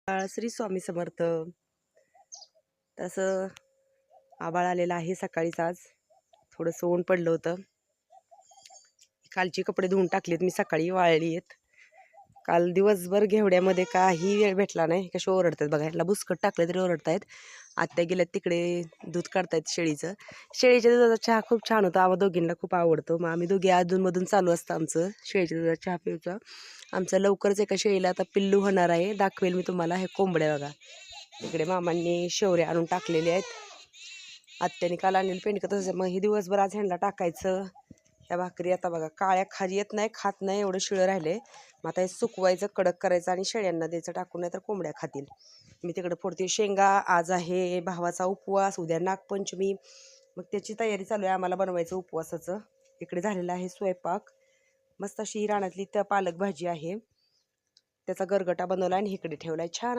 श्री स्वामी समर्थ. तसं आभाळ आलेलं आहे सकाळीच. आज थोडंसं ऊन पडलं होतं. कालची कपडे धुवून टाकलेत मी, सकाळी वाळली आहेत. काल दिवसभर घेवड्यामध्ये काही वेळ भेटला नाही. कसे ओरडतात बघा, ह्याला बुसकट टाकले तरी ओरडतायत. आत्या गेल्यात तिकडे दूध काढतायत शेळीचं. शेळीच्या दुधाचा चहा खूप छान होता. आम्हा दोघींना खूप आवडतो. मग आम्ही दोघी अधूनमधून चालू असतं आमचं शेळीच्या दुधाचा चहा प्यायचा. आमचं लवकरच एका शेळीला आता पिल्लू होणार आहे. दाखवेल मी तुम्हाला. हे कोंबड्या बघा, इकडे मामांनी शेवरे आणून टाकलेले आहेत. आत्याने काल आणलेलं पेंडकं तसं. मग हे दिवसभर आज ह्यांना टाकायचं. ह्या भाकरी आता बघा काळ्या खाली येत नाही, खात नाही, एवढं शिळं राहिले. मग आता हे सुकवायचं, कडक करायचं आणि शेळ्यांना द्यायचं टाकून, नाही तर कोंबड्या खातील. मी तिकडे फोडते शेंगा. आज आहे भावाचा उपवास, उद्या नागपंचमी. मग त्याची तयारी चालू आहे आम्हाला बनवायचं उपवासाचं. इकडे झालेला आहे स्वयंपाक. मस्त अशी रानातली पालक भाजी आहे, त्याचा गरगटा बनवला आणि इकडे ठेवलाय छान.